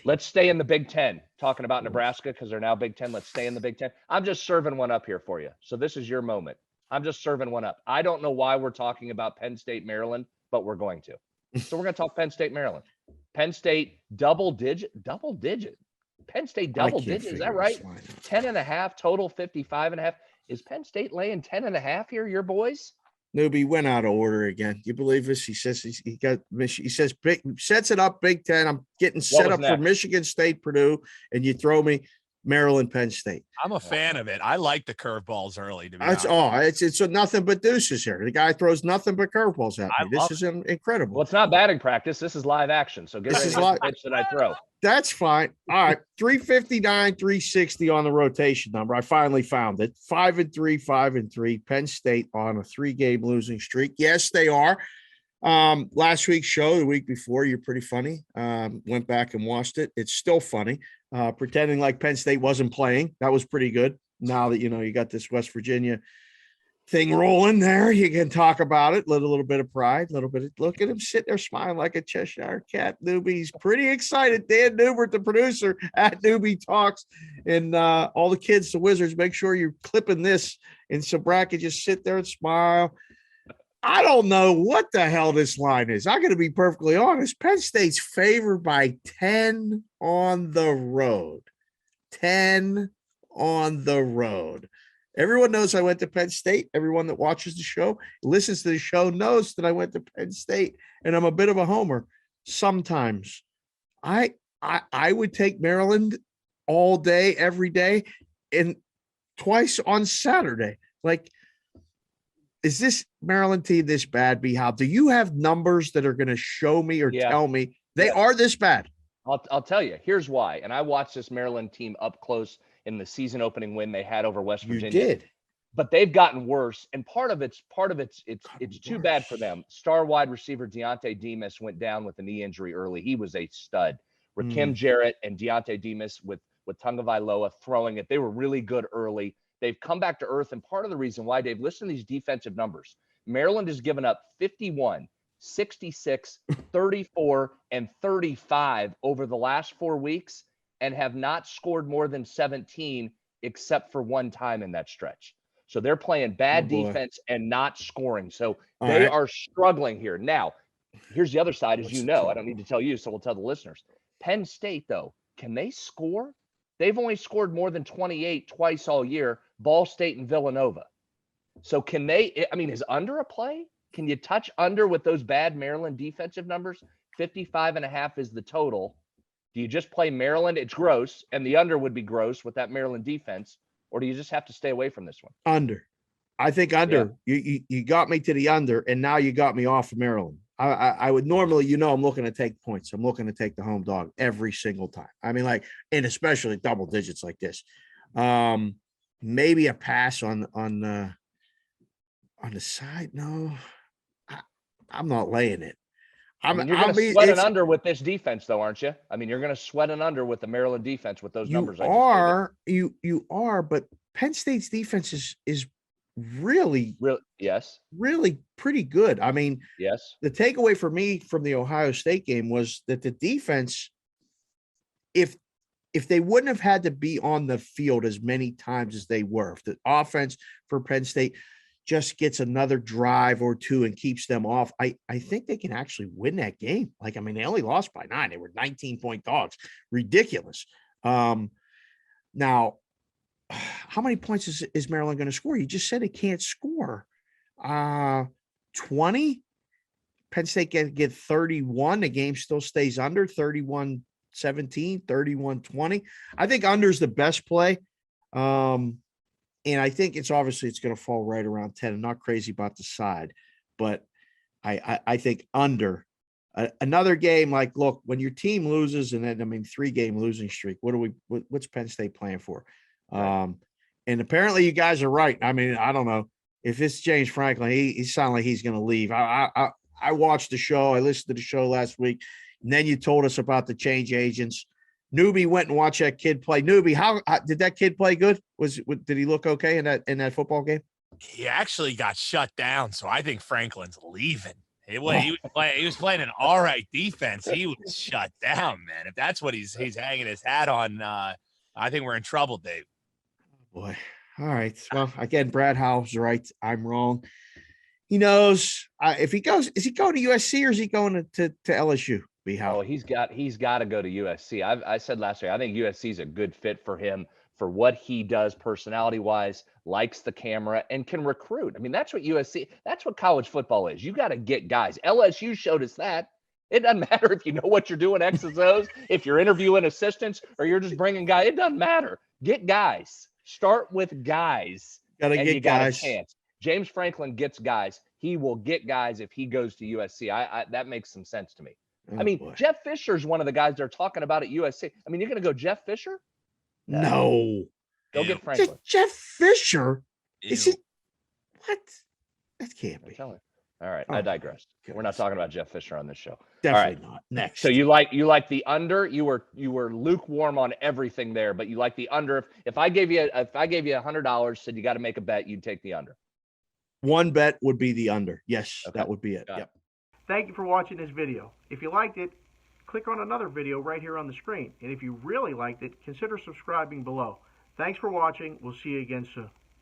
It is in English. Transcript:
Let's stay in the Big Ten. Talking about Nebraska because they're now Big Ten. Let's stay in the Big Ten. I'm just serving one up here for you. So this is your moment. I'm just serving one up. I don't know why we're talking about Penn State, Maryland, but we're going to. So we're going to talk Penn State, Maryland. Penn State double digit. Penn State double digit. Is that right? 10.5 total, 55.5. Is Penn State laying 10.5 here, your boys? Newbie went out of order again. You believe this? He says he says sets it up Big Ten. I'm getting set up for Michigan State, Purdue, and you throw me Maryland, Penn State. I'm a fan of it. I like the curveballs early. To be honest. It's nothing but deuces here. The guy throws nothing but curveballs at me. This is incredible. Well, it's not batting practice. This is live action. So get ready to the pitch that I throw. That's fine. All right, 359, 360 on the rotation number. I finally found it. 5-3, 5-3. Penn State on a 3-game losing streak. Yes, they are. Last week's show, the week before, you're pretty funny. Went back and watched it. It's still funny. Pretending like Penn State wasn't playing. That was pretty good. Now that, you got this West Virginia thing rolling there, you can talk about it. A little bit of pride, look at him sitting there smiling like a Cheshire cat. Newbie's pretty excited. Dan Newbert, the producer at Newbie Talks, and all the kids, the Wizards, make sure you're clipping this in some bracket. Just sit there and smile. I don't know what the hell this line is. I'm going to be perfectly honest. Penn State's favored by 10 on the road. 10 on the road. Everyone knows I went to Penn State. Everyone that watches the show, listens to the show, knows that I went to Penn State, and I'm a bit of a homer. Sometimes I would take Maryland all day, every day, and twice on Saturday. Like, is this Maryland team this bad, B-Hop? Do you have numbers that are going to show me or tell me they are this bad? I'll tell you. Here's why. And I watched this Maryland team up close in the season opening win they had over West Virginia. You did. But they've gotten worse. And part of it's too bad for them. Star wide receiver Deontay Demas went down with a knee injury early. He was a stud. Rakim Jarrett and Deontay Demas with Tungavailoa throwing it. They were really good early. They've come back to earth. And part of the reason why, Dave, listen to these defensive numbers. Maryland has given up 51, 66, 34, and 35 over the last 4 weeks and have not scored more than 17 except for one time in that stretch. So they're playing bad defense and not scoring. So they are struggling here. Now, here's the other side, as you know. I don't need to tell you, so we'll tell the listeners. Penn State, though, can they score? They've only scored more than 28 twice all year, Ball State and Villanova. So can they – I mean, is under a play? Can you touch under with those bad Maryland defensive numbers? 55.5 is the total. Do you just play Maryland? It's gross, and the under would be gross with that Maryland defense, or do you just have to stay away from this one? Under. I think under. Yeah. You got me to the under, and now you got me off of Maryland. I would normally, I'm looking to take points. I'm looking to take the home dog every single time. I mean, and especially double digits like this. Maybe a pass on the side. No, I'm not laying it. You're going to sweat an under with this defense, though, aren't you? I mean, you're going to sweat an under with the Maryland defense with those numbers. You are, but Penn State's defense is really pretty good. I mean, yes. The takeaway for me from the Ohio State game was that the defense, if they wouldn't have had to be on the field as many times as they were, if the offense for Penn State just gets another drive or two and keeps them off, I think they can actually win that game. They only lost by 9. They were 19-point dogs. Ridiculous. Now, how many points is Maryland going to score? You just said it can't score. 20? Penn State can get 31. The game still stays under 31-17, 31-20. I think under is the best play. And I think it's going to fall right around 10. I'm not crazy about the side, but I think under. Another game, look, when your team loses, and then 3-game losing streak, what's Penn State playing for? And apparently you guys are right. I mean, I don't know if it's James Franklin. He sounded like he's going to leave. I watched the show. I listened to the show last week, and then you told us about the change agents. Newbie went and watched that kid play. Newbie, how did that kid play? Good? Did he look okay in that football game? He actually got shut down, so I think Franklin's leaving. He was playing an all right defense. He was shut down, man. If that's what he's hanging his hat on, I think we're in trouble, Dave. Boy. All right. Well, again, Brad Howell's right. I'm wrong. He knows if he goes, is he going to USC or is he going to LSU? Oh, he's got to go to USC. I said last year, I think USC is a good fit for him for what he does personality wise, likes the camera, and can recruit. I mean, that's what USC, that's what college football is. You got to get guys. LSU showed us that. It doesn't matter if you know what you're doing, X's O's, if you're interviewing assistants or you're just bringing guys. It doesn't matter. Get guys. Start with guys. Gotta and get you got guys. a chance. James Franklin gets guys. He will get guys if he goes to USC. That makes some sense to me. Oh, I mean, boy. Jeff Fisher's one of the guys they're talking about at USC. I mean, you're going to go Jeff Fisher? No. Go get Franklin. Jeff Fisher? Ew. Is it? What? That can't be. All right, Oh, I digress. goodness. We're not talking about Jeff Fisher on this show. Definitely not. Next. So you like the under? You were lukewarm on everything there, but you like the under. If I gave you $100, said you got to make a bet, you'd take the under. One bet would be the under. Yes, Okay. that would be it. Got it. Yep. Thank you for watching this video. If you liked it, click on another video right here on the screen. And if you really liked it, consider subscribing below. Thanks for watching. We'll see you again soon.